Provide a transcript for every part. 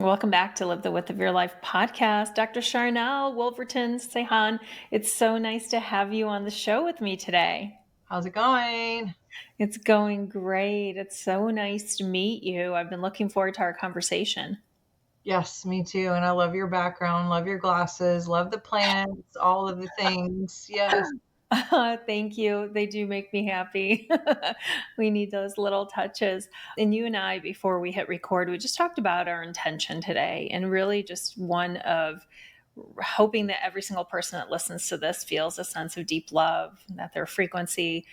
Welcome back to Live the Width of Your Life podcast. Dr. Sharnael Wolverton Sehon, it's so nice to have you on the show with me today. How's it going? It's going great. It's so nice to meet you. I've been looking forward to our conversation. Yes, me too. And I love your background, love your glasses, love the plants, all of the things. Yes. Thank you. They do make me happy. We need those little touches. And you and I, before we hit record, we just talked about our intention today, and really just one of hoping that every single person that listens to this feels a sense of deep love, that their frequency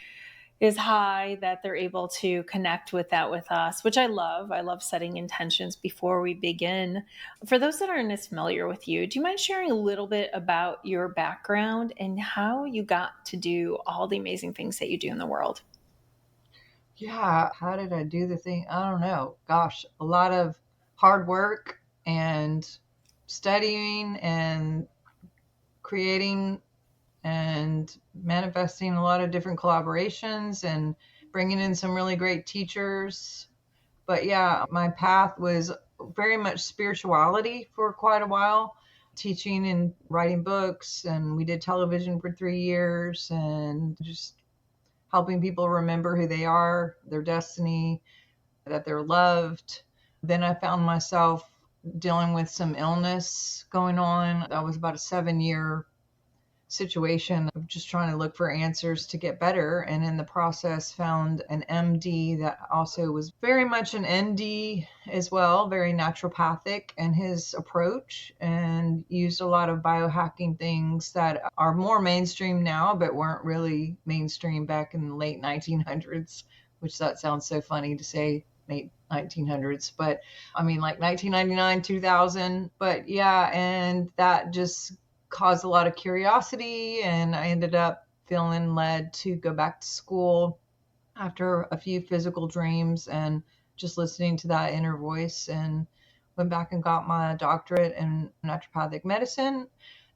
is high, that they're able to connect with that with us, which I love. I love setting intentions before we begin. For those that aren't as familiar with you, do you mind sharing a little bit about your background and how you got to do all the amazing things that you do in the world? Yeah. How did I do the thing? I don't know. Gosh, a lot of hard work and studying and creating and manifesting a lot of different collaborations and bringing in some really great teachers. But yeah, my path was very much spirituality for quite a while, teaching and writing books. And we did television for 3 years and just helping people remember who they are, their destiny, that they're loved. Then I found myself dealing with some illness going on. That was about a 7 year situation of just trying to look for answers to get better, and in the process found an MD that also was very much an ND as well, very naturopathic in his approach, and used a lot of biohacking things that are more mainstream now but weren't really mainstream back in the late 1900s, which that sounds so funny to say, late 1900s, but I mean like 1999 2000. But yeah, and that just caused a lot of curiosity, and I ended up feeling led to go back to school after a few physical dreams and just listening to that inner voice, and went back and got my doctorate in naturopathic medicine,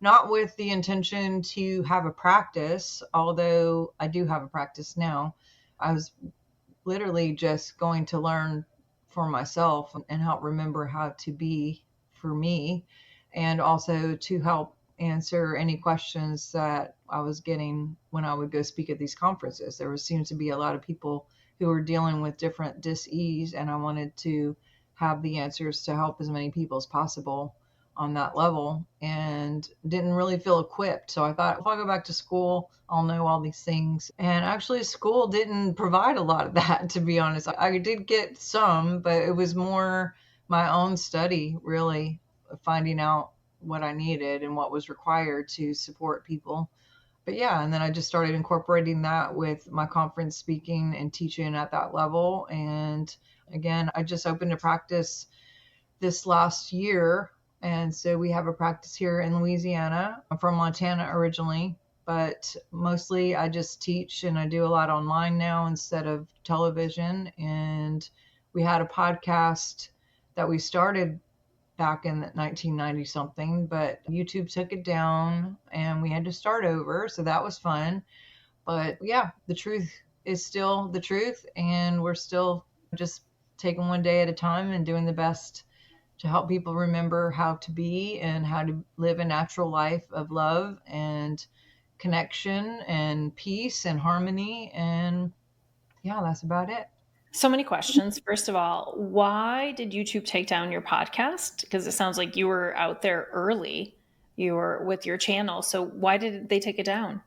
not with the intention to have a practice, although I do have a practice now. I was literally just going to learn for myself and help remember how to be for me, and also to help answer any questions that I was getting when I would go speak at these conferences. There seemed to be a lot of people who were dealing with different dis-ease, and I wanted to have the answers to help as many people as possible on that level, and didn't really feel equipped. So I thought, if I go back to school, I'll know all these things. And actually, school didn't provide a lot of that, to be honest. I did get some, but it was more my own study, really, finding out what I needed and what was required to support people. But yeah, and then I just started incorporating that with my conference speaking and teaching at that level. And again, I just opened a practice this last year. And so we have a practice here in Louisiana. I'm from Montana originally, but mostly I just teach, and I do a lot online now instead of television. And we had a podcast that we started back in 1990 something, but YouTube took it down and we had to start over. So that was fun. But yeah, the truth is still the truth, and we're still just taking one day at a time and doing the best to help people remember how to be and how to live a natural life of love and connection and peace and harmony. And yeah, that's about it. So many questions. First of all, why did YouTube take down your podcast? Because it sounds like you were out there early. You were with your channel. So why did they take it down?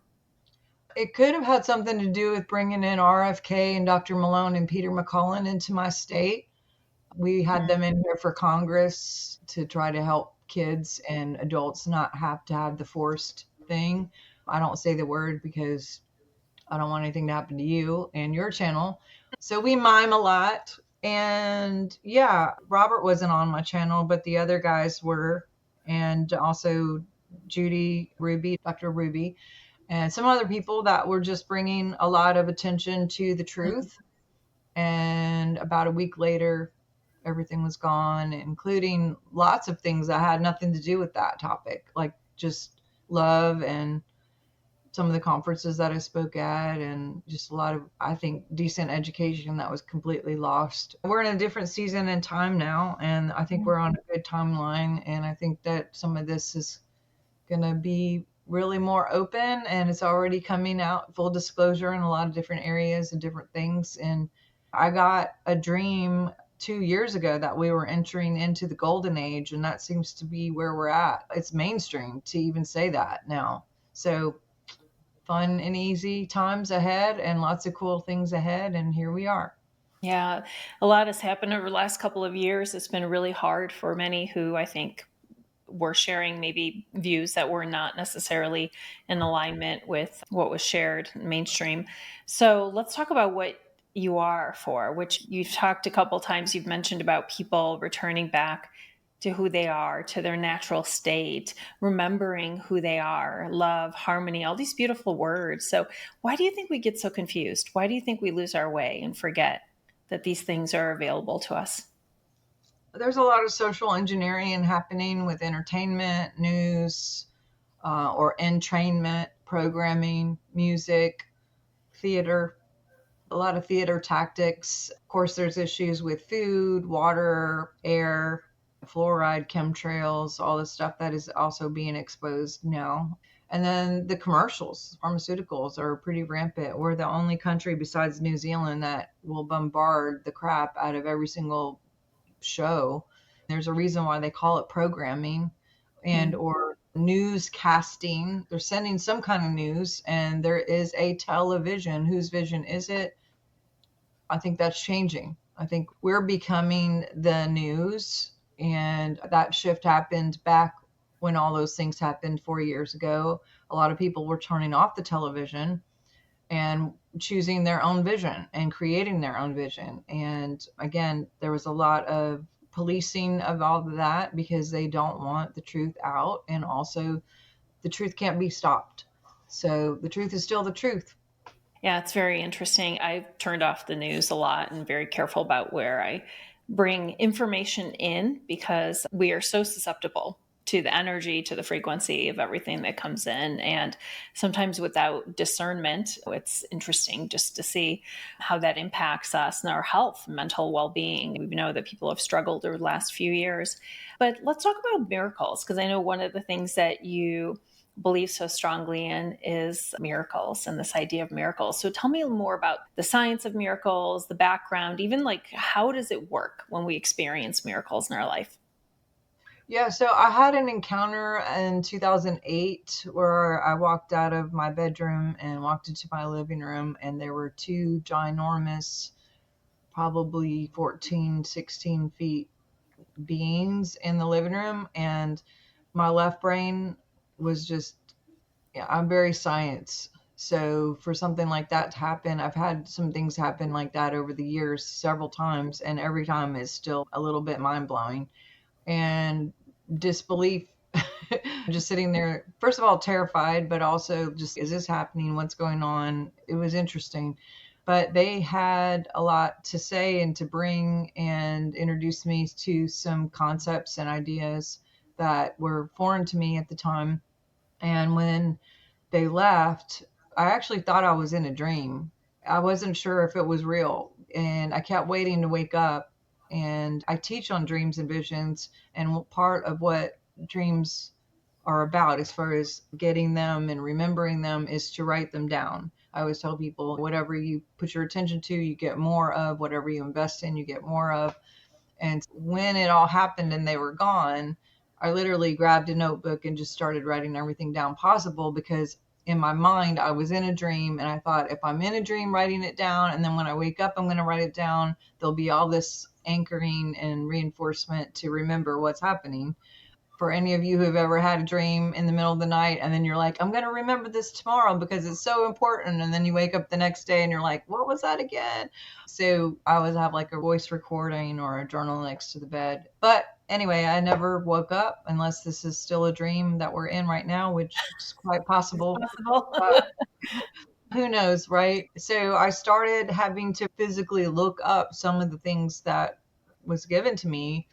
It could have had something to do with bringing in RFK and Dr. Malone and Peter McCullen into my state. We had them in here for Congress to try to help kids and adults not have to have the forced thing. I don't say the word because I don't want anything to happen to you and your channel. So we mime a lot. And yeah, Robert wasn't on my channel, but the other guys were. And also Judy Ruby, Dr. Ruby, and some other people that were just bringing a lot of attention to the truth. And about a week later, everything was gone, including lots of things that had nothing to do with that topic, like just love and some of the conferences that I spoke at, and just a lot of, I think, decent education that was completely lost. We're in a different season and time now, and I think we're on a good timeline. And I think that some of this is going to be really more open, and it's already coming out, full disclosure, in a lot of different areas and different things. And I got a dream 2 years ago that we were entering into the golden age, and that seems to be where we're at. It's mainstream to even say that now. So fun and easy times ahead, and lots of cool things ahead, and here we are. Yeah, a lot has happened over the last couple of years. It's been really hard for many who I think were sharing maybe views that were not necessarily in alignment with what was shared mainstream. So let's talk about what you are for, which you've talked a couple times. You've mentioned about people returning back to who they are, to their natural state, remembering who they are, love, harmony, all these beautiful words. So why do you think we get so confused? Why do you think we lose our way and forget that these things are available to us? There's a lot of social engineering happening with entertainment, news, or entrainment, programming, music, theater, a lot of theater tactics. Of course, there's issues with food, water, air, fluoride, chemtrails, all this stuff that is also being exposed now. And then the commercials, pharmaceuticals are pretty rampant. We're the only country besides New Zealand that will bombard the crap out of every single show. There's a reason why they call it programming and Mm. or newscasting. They're sending some kind of news, and there is a television. Whose vision is it? I think that's changing. I think we're becoming the news, and that shift happened back when all those things happened 4 years ago. A lot of people were turning off the television and choosing their own vision and creating their own vision. And again, there was a lot of policing of all of that because they don't want the truth out. And also, the truth can't be stopped. So the truth is still the truth. Yeah, it's very interesting. I've turned off the news a lot and very careful about where I bring information in because we are so susceptible to the energy, to the frequency of everything that comes in. And sometimes without discernment, it's interesting just to see how that impacts us and our health, mental well being. We know that people have struggled over the last few years. But let's talk about miracles, because I know one of the things that you believe so strongly in is miracles and this idea of miracles. So tell me more about the science of miracles, the background, even like how does it work when we experience miracles in our life? Yeah, so I had an encounter in 2008 where I walked out of my bedroom and walked into my living room, and there were two ginormous, probably 14, 16 feet beings in the living room. And my left brain was just, yeah, I'm very science. So for something like that to happen, I've had some things happen like that over the years several times, and every time is still a little bit mind blowing and disbelief. Just sitting there, first of all, terrified, but also just, is this happening? What's going on? It was interesting. But they had a lot to say and to bring and introduce me to some concepts and ideas that were foreign to me at the time. And when they left, I actually thought I was in a dream. I wasn't sure if it was real, and I kept waiting to wake up. And I teach on dreams and visions, and part of what dreams are about, as far as getting them and remembering them, is to write them down. I always tell people, whatever you put your attention to, you get more of. Whatever you invest in, you get more of. And when it all happened and they were gone, I literally grabbed a notebook and just started writing everything down possible, because in my mind, I was in a dream, and I thought, if I'm in a dream, writing it down, and then when I wake up, I'm going to write it down, there'll be all this anchoring and reinforcement to remember what's happening. For any of you who have ever had a dream in the middle of the night and then you're like, I'm going to remember this tomorrow because it's so important. And then you wake up the next day and you're like, what was that again? So I always have like a voice recording or a journal next to the bed. But anyway, I never woke up, unless this is still a dream that we're in right now, which is quite It's possible. possible. Uh, who knows, right? So I started having to physically look up some of the things that was given to me: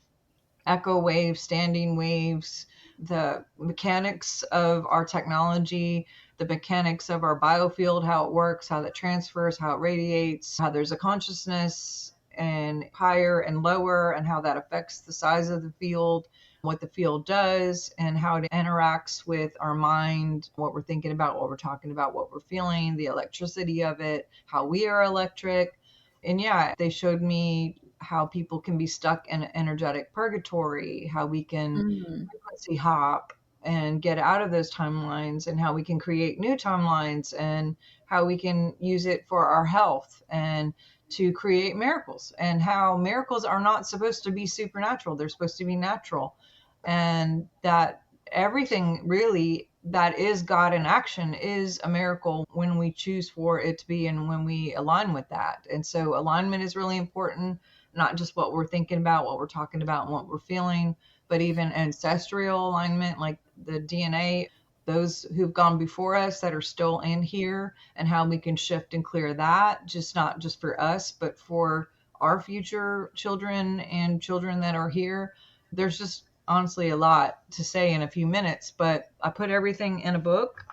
echo waves, standing waves, the mechanics of our technology, the mechanics of our biofield, how it works, how that transfers, how it radiates, how there's a consciousness and higher and lower, and how that affects the size of the field, what the field does, and how it interacts with our mind, what we're thinking about, what we're talking about, what we're feeling, the electricity of it, how we are electric. And yeah, they showed me how people can be stuck in an energetic purgatory, how we can Mm. frequency hop and get out of those timelines, and how we can create new timelines, and how we can use it for our health and to create miracles, and how miracles are not supposed to be supernatural, they're supposed to be natural, and that everything really that is God in action is a miracle when we choose for it to be and when we align with that. And so alignment is really important, not just what we're thinking about, what we're talking about, and what we're feeling, but even ancestral alignment, like the DNA, those who've gone before us that are still in here, and how we can shift and clear that, just not just for us, but for our future children and children that are here. There's just honestly a lot to say in a few minutes, but I put everything in a book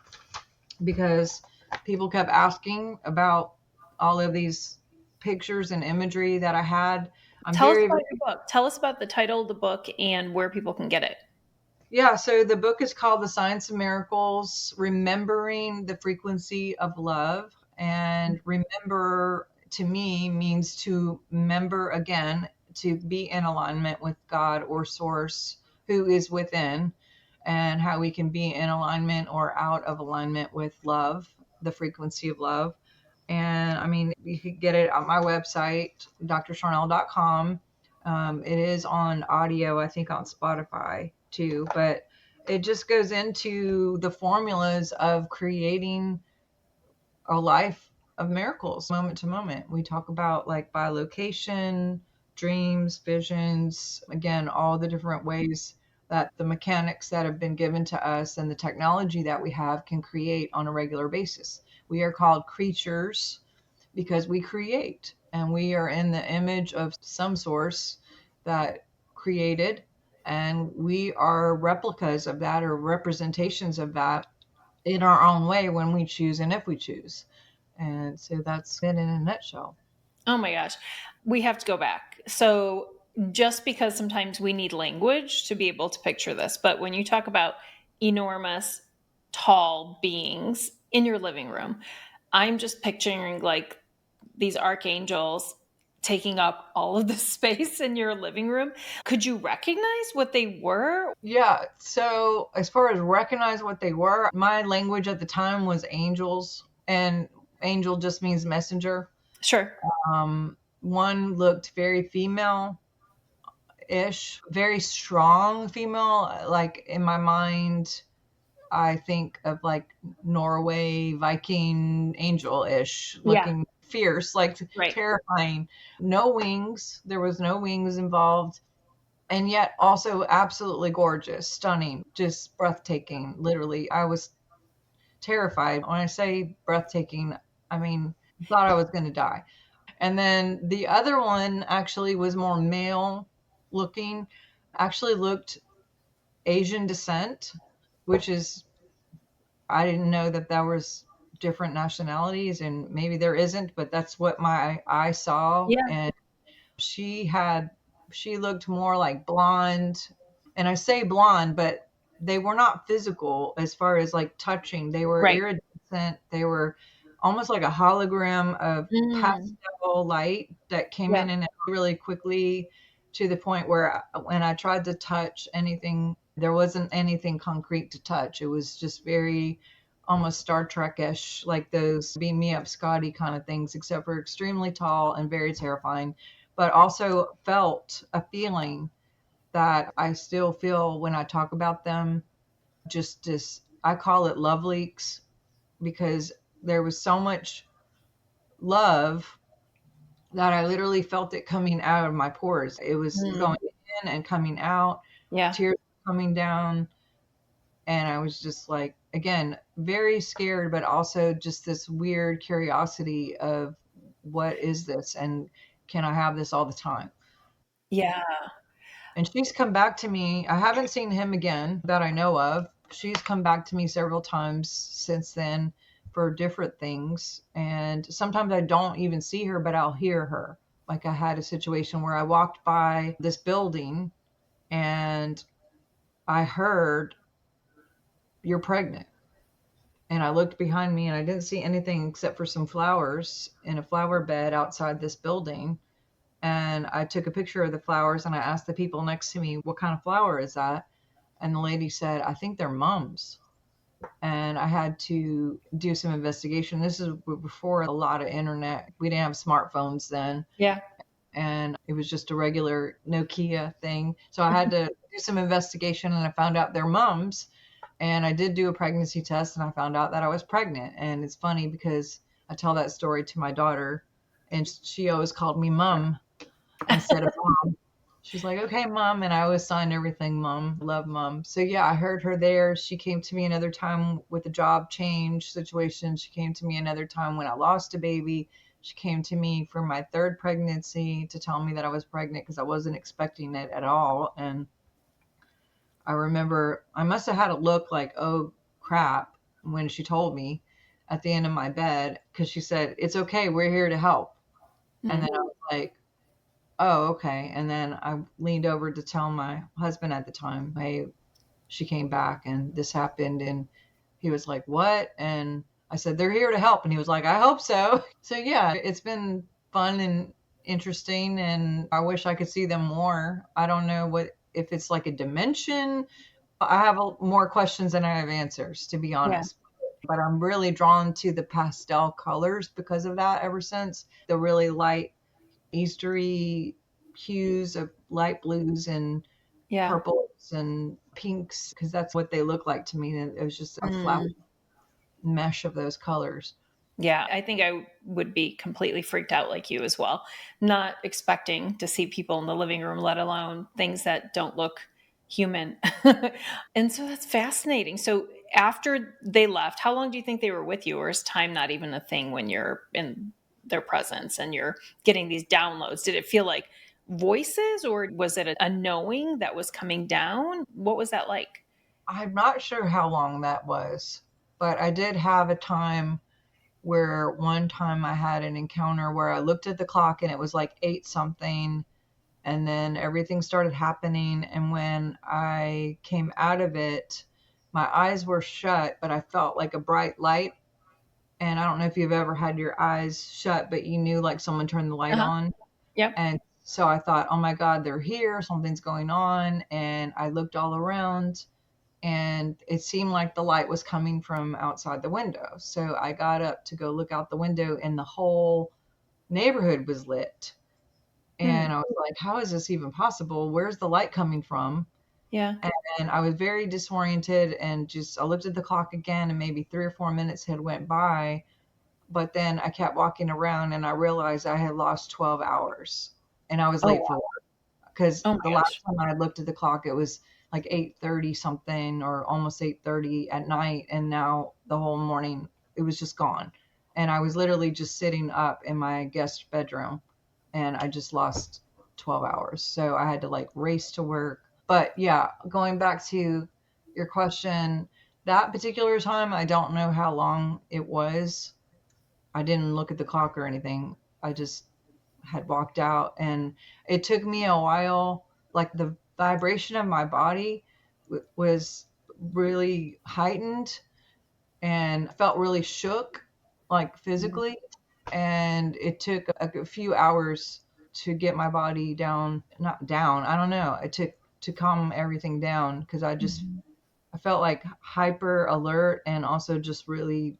because people kept asking about all of these pictures and imagery that I had. I'm Tell us very, about your book. Tell us about the title of the book and where people can get it. yeah, so the book is called The Science of Miracles, Remembering the Frequency of Love. And remember to me means to remember again, to be in alignment with God or source who is within, and how we can be in alignment or out of alignment with love, the frequency of love. And I mean, you could get it on my website, drsharnael.com. It is on audio, I think on Spotify too, but it just goes into the formulas of creating a life of miracles moment to moment. We talk about like by location, dreams, visions, again, all the different ways that the mechanics that have been given to us and the technology that we have can create on a regular basis. We are called creatures because we create, and we are in the image of some source that created, and we are replicas of that or representations of that in our own way when we choose and if we choose. And so that's it in a nutshell. Oh my gosh. We have to go back. So, just because sometimes we need language to be able to picture this, but when you talk about enormous, tall beings in your living room, I'm just picturing like these archangels taking up all of the space in your living room. Could you recognize what they were? Yeah, so as far as recognize what they were, my language at the time was angels, and angel just means messenger. Sure. One looked very female ish, very strong female. Like in my mind, I think of like Norway Viking angel ish, Yeah. looking fierce, like Right. terrifying. No wings. There was no wings involved. And yet also absolutely gorgeous, stunning, just breathtaking. Literally, I was terrified. When I say breathtaking, I mean, thought I was going to die. And then the other one actually was more male looking, actually looked Asian descent, which is, I didn't know that there was different nationalities, and maybe there isn't, but that's what my eye saw. Yeah. And she had, she looked more like blonde. And I say blonde, but they were not physical as far as like touching. They were Right. iridescent. They were almost like a hologram of Mm. pastel light that came Yeah. in and out really quickly, to the point where when I tried to touch anything, there wasn't anything concrete to touch. It was just very almost Star Trek-ish, like those beam me up Scotty kind of things, except for extremely tall and very terrifying, but also felt a feeling that I still feel when I talk about them. Just this, I call it love leaks, because there was so much love that I literally felt it coming out of my pores. It was Mm. going in and coming out, Yeah. tears coming down. And I was just like, again, very scared, but also just this weird curiosity of what is this? And can I have this all the time? Yeah. And she's come back to me. I haven't seen him again that I know of. She's come back to me several times since then for different things. And sometimes I don't even see her, but I'll hear her. Like I had a situation where I walked by this building and I heard, "You're pregnant." And I looked behind me and I didn't see anything except for some flowers in a flower bed outside this building. And I took a picture of the flowers and I asked the people next to me, "What kind of flower is that?" And the lady said, "I think they're mums." And I had to do some investigation. This is before a lot of internet. We didn't have smartphones then, Yeah. and it was just a regular Nokia thing. So I had to do some investigation and I found out they're mums. And I did do a pregnancy test and I found out that I was pregnant. And it's funny because I tell that story to my daughter and she always called me mum instead of mom. She's like, "Okay, mom." And I always signed everything mom. Love mom. So yeah, I heard her there. She came to me another time with a job change situation. She came to me another time when I lost a baby. She came to me for my third pregnancy to tell me that I was pregnant because I wasn't expecting it at all. And I remember I must have had a look like, "Oh crap," when she told me at the end of my bed because she said, "It's okay. We're here to help." And then Mm. I was like, "Oh, okay." And then I leaned over to tell my husband at the time, "Hey, she came back and this happened." And he was like, "What?" And I said, "They're here to help." And he was like, "I hope so." So yeah, it's been fun and interesting. And I wish I could see them more. I don't know if it's like a dimension. I have more questions than I have answers, to be Yeah. honest. But I'm really drawn to the pastel colors because of that ever since. The really light Eastery hues of light blues and Yeah. purples and pinks, because that's what they look like to me. And it was just a flat Mm. mesh of those colors. Yeah, I think I would be completely freaked out like you as well, not expecting to see people in the living room, let alone things that don't look human. And so that's fascinating. So after they left, how long do you think they were with you? Or is time not even a thing when you're in their presence and you're getting these downloads? Did it feel like voices or was it a knowing that was coming down? What was that like? I'm not sure how long that was, but I did have a time where one time I had an encounter where I looked at the clock and it was like 8 something, and then everything started happening. And when I came out of it, my eyes were shut, but I felt like a bright light. And I don't know if you've ever had your eyes shut, but you knew like someone turned the light Uh-huh. on. Yep. And so I thought, "Oh my God, they're here. Something's going on." And I looked all around and it seemed like the light was coming from outside the window. So I got up to go look out the window and the whole neighborhood was lit. Hmm. And I was like, "How is this even possible? Where's the light coming from?" Yeah. And I was very disoriented and just I looked at the clock again and maybe 3 or 4 minutes had went by. But then I kept walking around and I realized I had lost 12 hours and I was Oh, late for wow. work because Oh the my last gosh. time I looked at the clock, it was like 8:30 something or almost 8:30 at night. And now the whole morning it was just gone. And I was literally just sitting up in my guest bedroom and I just lost 12 hours. So I had to like race to work. But yeah, going back to your question, that particular time, I don't know how long it was. I didn't look at the clock or anything. I just had walked out and it took me a while. Like the vibration of my body was really heightened and felt really shook, like Mhm. physically. And it took a few hours to get my body down, not down, I don't know. It took to calm everything down because Mhm. I felt like hyper alert and also just really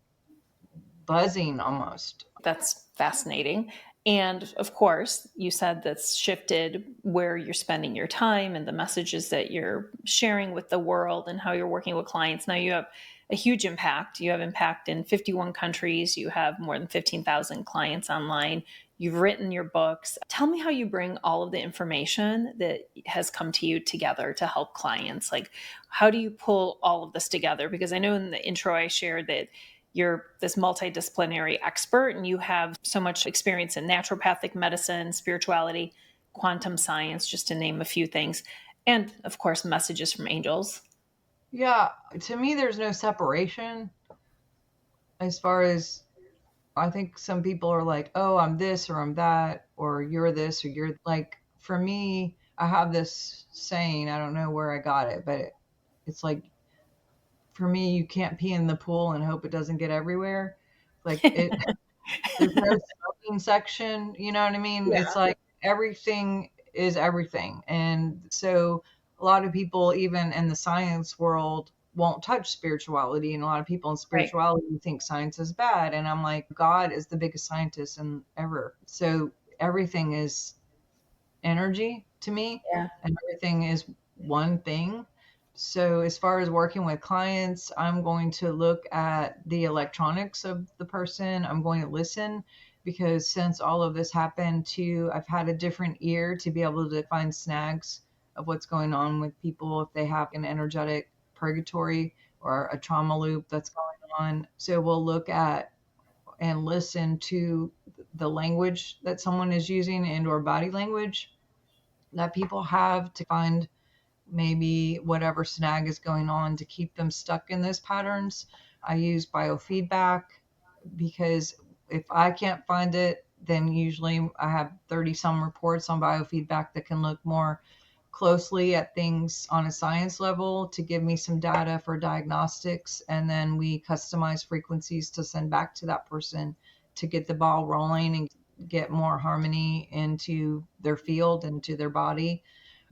buzzing almost. That's fascinating. And of course, you said that's shifted where you're spending your time and the messages that you're sharing with the world and how you're working with clients. Now you have a huge impact. You have impact in 51 countries. You have more than 15,000 clients online. You've written your books. Tell me how you bring all of the information that has come to you together to help clients. Like, how do you pull all of this together? Because I know in the intro I shared that you're this multidisciplinary expert and you have so much experience in naturopathic medicine, spirituality, quantum science, just to name a few things. And of course, messages from angels. Yeah, to me, there's no separation as far as I think some people are like, oh, I'm this or I'm that, or you're this or you're like, for me, I have this saying, I don't know where I got it, but it's like, for me, you can't pee in the pool and hope it doesn't get everywhere. Like it, there's no smoking section, you know what I mean? It's Yeah. like everything is everything. And so a lot of people, even in the science world, won't touch spirituality. And a lot of people in Right. spirituality think science is bad. And I'm like, God is the biggest scientist in ever. So everything is energy to me, Yeah. and everything is one thing. So, as far as working with clients, I'm going to look at the electronics of the person. I'm going to listen because since all of this happened too, I've had a different ear to be able to find snags of what's going on with people if they have an energetic purgatory or a trauma loop that's going on. So, we'll look at and listen to the language that someone is using and or body language that people have to find maybe whatever snag is going on to keep them stuck in those patterns. I use biofeedback because if I can't find it, then usually I have 30 some reports on biofeedback that can look more closely at things on a science level to give me some data for diagnostics. And then we customize frequencies to send back to that person to get the ball rolling and get more harmony into their field, into their body,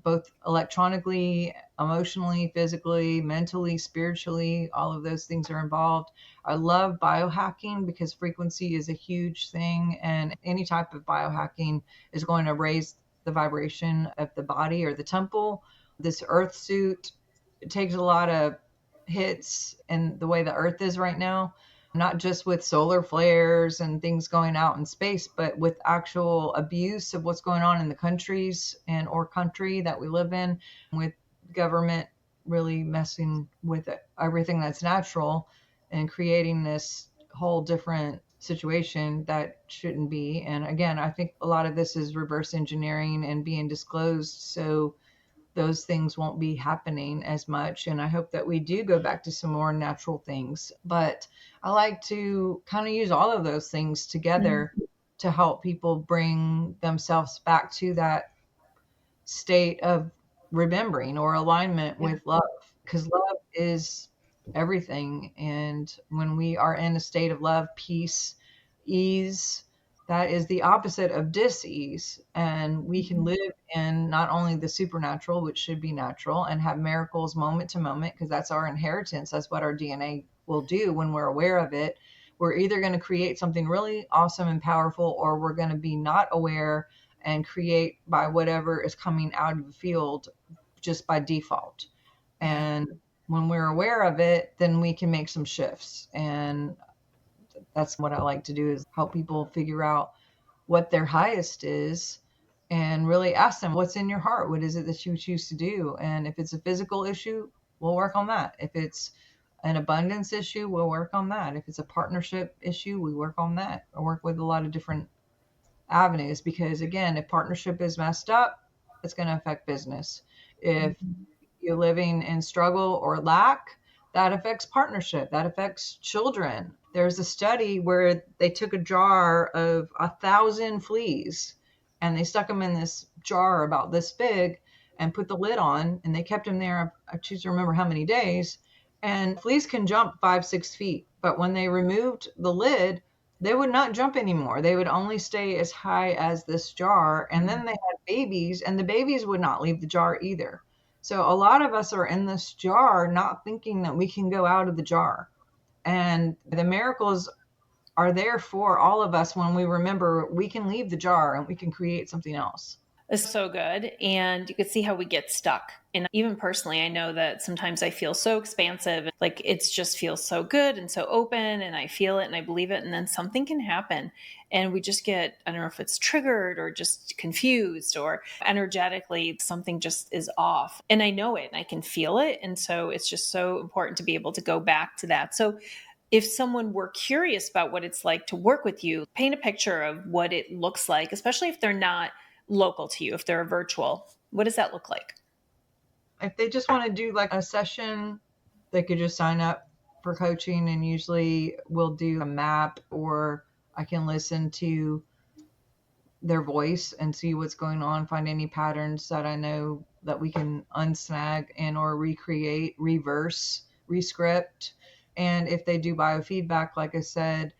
both electronically, emotionally, physically, mentally, spiritually. All of those things are involved. I love biohacking because frequency is a huge thing, and any type of biohacking is going to raise the vibration of the body or the temple. This earth suit, it takes a lot of hits in the way the earth is right now, not just with solar flares and things going out in space, but with actual abuse of what's going on in the countries and or country that we live in, with government really messing with everything that's natural and creating this whole different situation that shouldn't be. And again, I think a lot of this is reverse engineering and being disclosed so those things won't be happening as much. And I hope that we do go back to some more natural things. But I like to kind of use all of those things together Mhm. to help people bring themselves back to that state of remembering or alignment Yeah. with love, because love is everything. And when we are in a state of love, peace, ease, that is the opposite of dis-ease. And we can Mhm. live in not only the supernatural, which should be natural, and have miracles moment to moment, because that's our inheritance. That's what our DNA will do when we're aware of it. We're either going to create something really awesome and powerful, or we're going to be not aware and create by whatever is coming out of the field just by default. Yeah. And when we're aware of it, then we can make some shifts. And that's what I like to do, is help people figure out what their highest is and really ask them, what's in your heart? What is it that you choose to do? And if it's a physical issue, we'll work on that. If it's an abundance issue, we'll work on that. If it's a partnership issue, we work on that. I work with a lot of different avenues because, again, if partnership is messed up, it's going to affect business. If Mhm. you're living in struggle or lack, that affects partnership, that affects children. There's a study where they took a jar of 1,000 fleas and they stuck them in this jar about this big and put the lid on, and they kept them there, I choose to remember how many days. And fleas can jump 5, 6 feet, but when they removed the lid, they would not jump anymore. They would only stay as high as this jar. And then they had babies, and the babies would not leave the jar either. So a lot of us are in this jar not thinking that we can go out of the jar. And the miracles are there for all of us when we remember we can leave the jar and we can create something else. Is so good. And you could see how we get stuck. And even personally, I know that sometimes I feel so expansive, like it just feels so good and so open, and I feel it and I believe it. And then something can happen, and we just get, I don't know if it's triggered or just confused or energetically something just is off. And I know it and I can feel it. And so it's just so important to be able to go back to that. So if someone were curious about what it's like to work with you, paint a picture of what it looks like, especially if they're not local to you, if they're virtual. What does that look like? If they just want to do like a session, they could just sign up for coaching, and usually we'll do a map, or I can listen to their voice and see what's going on, find any patterns that I know that we can unsnag and or recreate, reverse, rescript. And if they do biofeedback, like I said,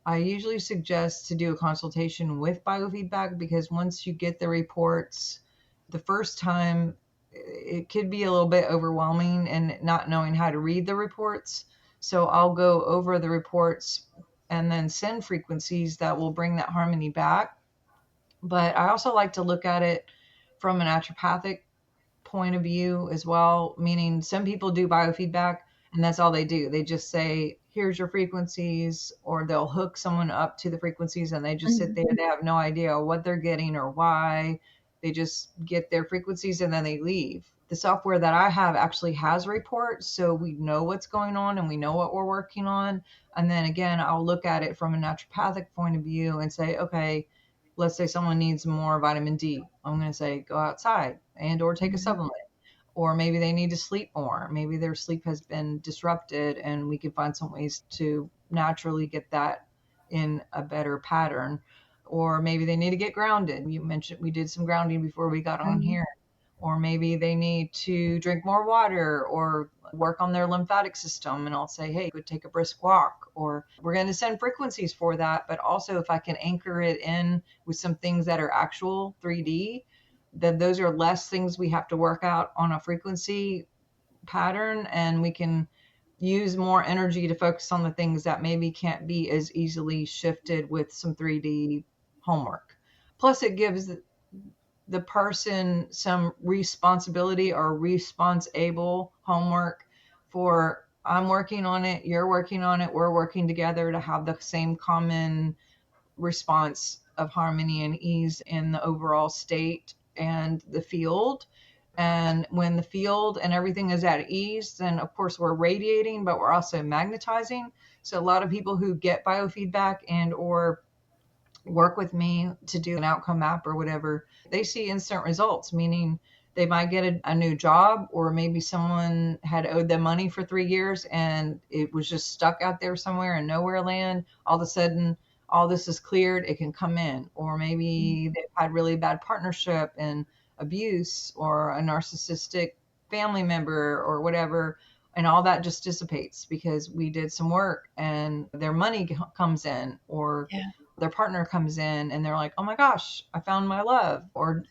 I usually suggest to do a consultation with biofeedback, because once you get the reports the first time, it could be a little bit overwhelming and not knowing how to read the reports. So I'll go over the reports and then send frequencies that will bring that harmony back. But I also like to look at it from a naturopathic point of view as well, meaning some people do biofeedback and that's all they do. They just say, here's your frequencies, or they'll hook someone up to the frequencies and they just sit there. Mhm. They have no idea what they're getting or why. They just get their frequencies and then they leave. The software that I have actually has reports, so we know what's going on and we know what we're working on. And then again, I'll look at it from a naturopathic point of view and say, okay, let's say someone needs more vitamin D. I'm going to say go outside and or take a Mhm. supplement. Or maybe they need to sleep more. Maybe their sleep has been disrupted and we can find some ways to naturally get that in a better pattern. Or maybe they need to get grounded. You mentioned we did some grounding before we got on Mhm. here. Or maybe they need to drink more water or work on their lymphatic system. And I'll say, hey, go take a brisk walk. Or we're going to send frequencies for that. But also, if I can anchor it in with some things that are actual 3D, then those are less things we have to work out on a frequency pattern, and we can use more energy to focus on the things that maybe can't be as easily shifted with some 3D homework. Plus, it gives the person some responsibility or responsible homework for, I'm working on it, you're working on it, we're working together to have the same common response of harmony and ease in the overall state and the field. And when the field and everything is at ease, then of course we're radiating, but we're also magnetizing. So a lot of people who get biofeedback and or work with me to do an outcome map or whatever, they see instant results, meaning they might get a new job, or maybe someone had owed them money for 3 years and it was just stuck out there somewhere in nowhere land. All of a sudden, all this is cleared, it can come in. Or maybe they've had really bad partnership and abuse, or a narcissistic family member or whatever, and all that just dissipates because we did some work and their money comes in, or Yeah. their partner comes in and they're like, oh my gosh, I found my love, or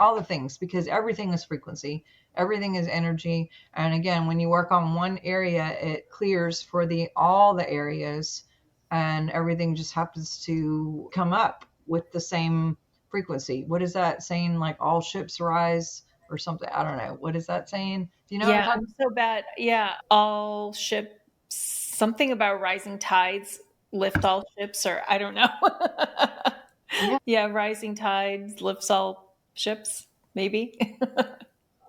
all the things, because everything is frequency, everything is energy. And again, when you work on one area, it clears for the all the areas, and everything just happens to come up with the same frequency. What is that saying? Like all ships rise or something? I don't know. What is that saying? Do you know what I'm Yeah, talking I'm so bad. Yeah, all ship something about rising tides lift all ships, or I don't know. about? Yeah, rising tides lifts all ships, maybe.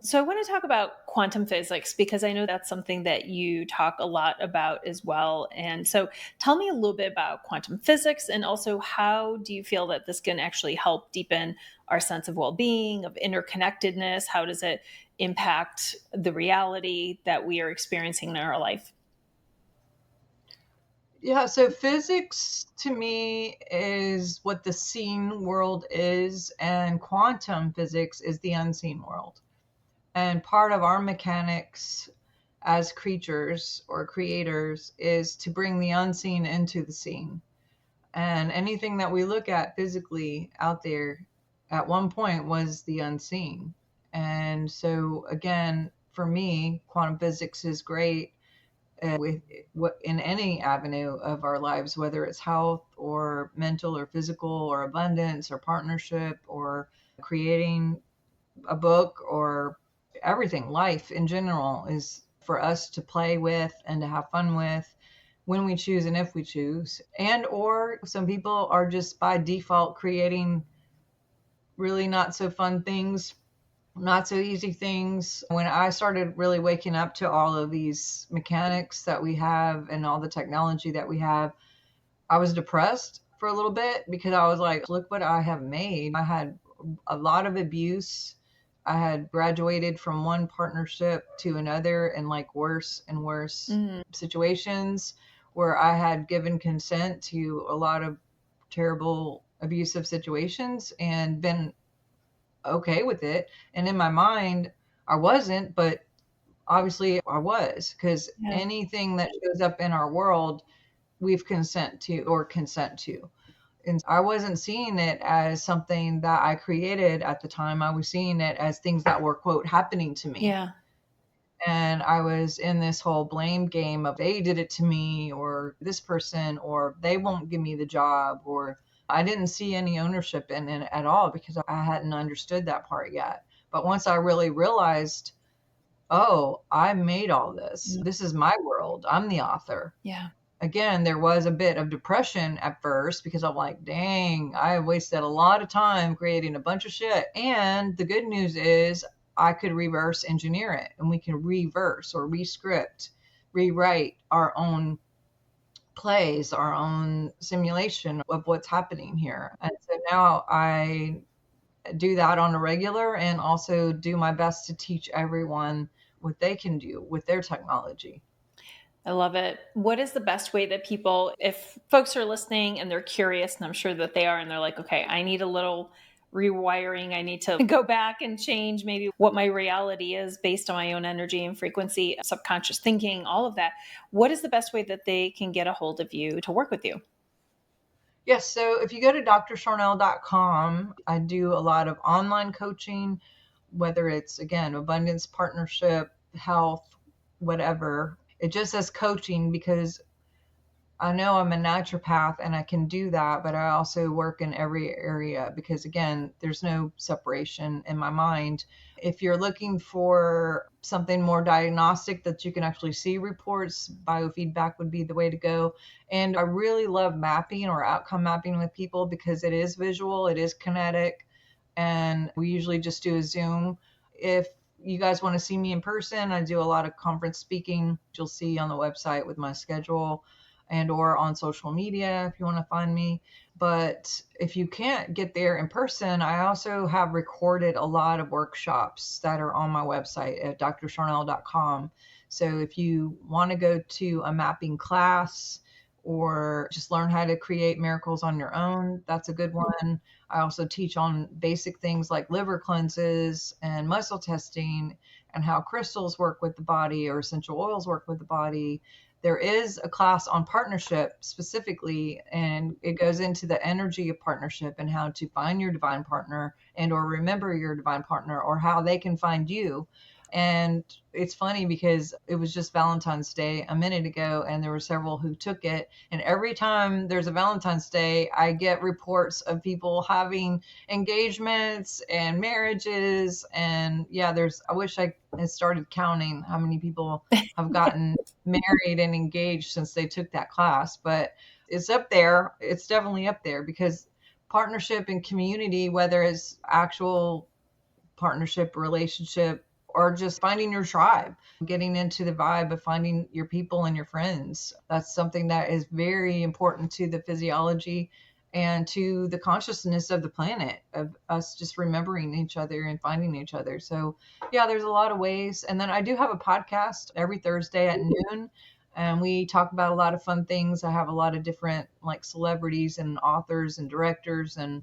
So I want to talk about quantum physics because I know that's something that you talk a lot about as well. And so tell me a little bit about quantum physics, and also how do you feel that this can actually help deepen our sense of well-being, of interconnectedness? How does it impact the reality that we are experiencing in our life? Yeah, so physics to me is what the seen world is, and quantum physics is the unseen world. And part of our mechanics as creatures or creators is to bring the unseen into the seen. And anything that we look at physically out there at one point was the unseen. And so, again, for me, quantum physics is great with what in any avenue of our lives, whether it's health or mental or physical or abundance or partnership or creating a book or everything. Life in general is for us to play with and to have fun with when we choose and if we choose. And or some people are just by default creating really not so fun things, not so easy things. When I started really waking up to all of these mechanics that we have and all the technology that we have, I was depressed for a little bit because I was like, look what I have made. I had a lot of abuse I had graduated from one partnership to another in like worse and worse Mm, situations where I had given consent to a lot of terrible abusive situations and been okay with it. And in my mind, I wasn't, but obviously I was, because yeah. anything that shows up in our world, we've consent to. And I wasn't seeing it as something that I created at the time. I was seeing it as things that were, quote, happening to me. Yeah. And I was in this whole blame game of they did it to me, or this person, or they won't give me the job, or I didn't see any ownership in it at all because I hadn't understood that part yet. But once I really realized, oh, I made all this. Mm, This is my world. I'm the author. yeah. Again, there was a bit of depression at first because I'm like, dang, I wasted a lot of time creating a bunch of shit. And the good news is I could reverse engineer it, and we can reverse or rescript, rewrite our own plays, our own simulation of what's happening here. And so now I do that on a regular and also do my best to teach everyone what they can do with their technology. I love it. What is the best way that people, if folks are listening and they're curious, and I'm sure that they are, and they're like, okay, I need a little rewiring. I need to go back and change maybe what my reality is based on my own energy and frequency, subconscious thinking, all of that. What is the best way that they can get a hold of you to work with you? Yes, so if you go to drsharnael.com, I do a lot of online coaching, whether it's, again, abundance, partnership, health, whatever. It just says coaching because I know I'm a naturopath and I can do that, but I also work in every area because, again, there's no separation in my mind. If you're looking for something more diagnostic that you can actually see reports, biofeedback would be the way to go. And I really love mapping or outcome mapping with people because it is visual, it is kinetic, and we usually just do a Zoom. If you guys want to see me in person, I do a lot of conference speaking. You'll see on the website with my schedule and or on social media if you want to find me. But if you can't get there in person, I also have recorded a lot of workshops that are on my website at drsharnael.com. So if you want to go to a mapping class or just learn how to create miracles on your own, that's a good one. I also teach on basic things like liver cleanses and muscle testing and how crystals work with the body or essential oils work with the body. There is a class on partnership specifically, and it goes into the energy of partnership and how to find your divine partner and or remember your divine partner or how they can find you. And it's funny because it was just Valentine's Day a minute ago, and there were several who took it. And every time there's a Valentine's Day, I get reports of people having engagements and marriages. And yeah, I wish I had started counting how many people have gotten married and engaged since they took that class, but it's up there. It's definitely up there because partnership and community, whether it's actual partnership, relationship, or just finding your tribe, getting into the vibe of finding your people and your friends. That's something that is very important to the physiology and to the consciousness of the planet, of us just remembering each other and finding each other. So, yeah, there's a lot of ways. And then I do have a podcast every Thursday at noon. And we talk about a lot of fun things. I have a lot of different like celebrities and authors and directors and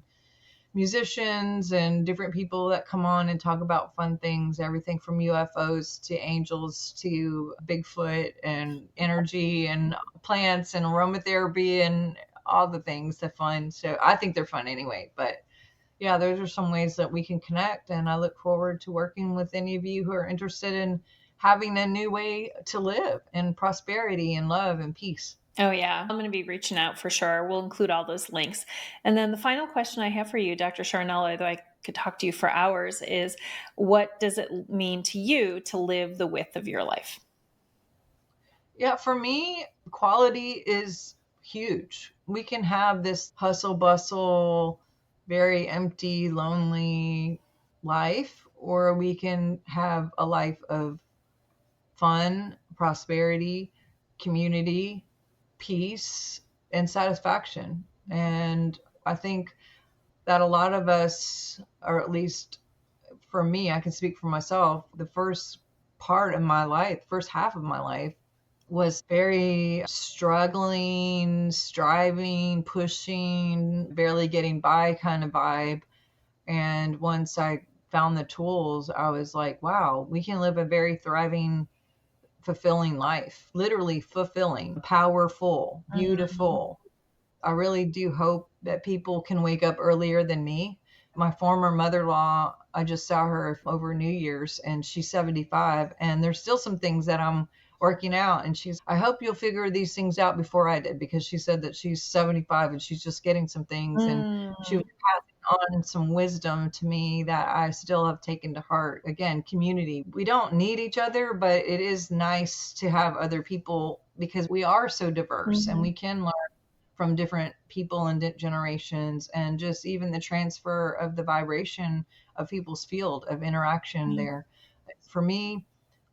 musicians and different people that come on and talk about fun things, everything from UFOs to angels to Bigfoot and energy and plants and aromatherapy and all the things that fun. So I think they're fun anyway. But yeah, those are some ways that we can connect. And I look forward to working with any of you who are interested in having a new way to live in prosperity and love and peace. Oh, yeah. I'm going to be reaching out for sure. We'll include all those links. And then the final question I have for you, Dr. Sharnael, although I could talk to you for hours, is what does it mean to you to live the width of your life? Yeah, for me, quality is huge. We can have this hustle bustle, very empty, lonely life, or we can have a life of fun, prosperity, community, peace, and satisfaction. And I think that a lot of us, or at least for me, I can speak for myself. The first part of my life, first half of my life, was very struggling, striving, pushing, barely getting by kind of vibe. And once I found the tools, I was like, wow, we can live a very thriving, fulfilling life. Literally fulfilling, powerful, Mhm. beautiful. I really do hope that people can wake up earlier than me. My former mother in law, I just saw her over New Year's and she's 75, and there's still some things that I'm working out. And I hope you'll figure these things out before I did, because she said that she's 75 and she's just getting some things. And she was Mm. passing on some wisdom to me that I still have taken to heart. Again, community. We don't need each other, but it is nice to have other people because we are so diverse and Mhm. we can learn from different people and generations, and just even the transfer of the vibration of people's field of interaction Yeah. there. For me,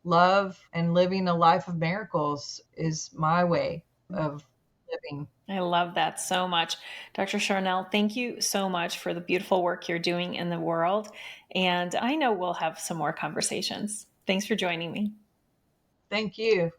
love and living a life of miracles is my way of living. I love that so much. Dr. Sharnael, thank you so much for the beautiful work you're doing in the world. And I know we'll have some more conversations. Thanks for joining me. Thank you.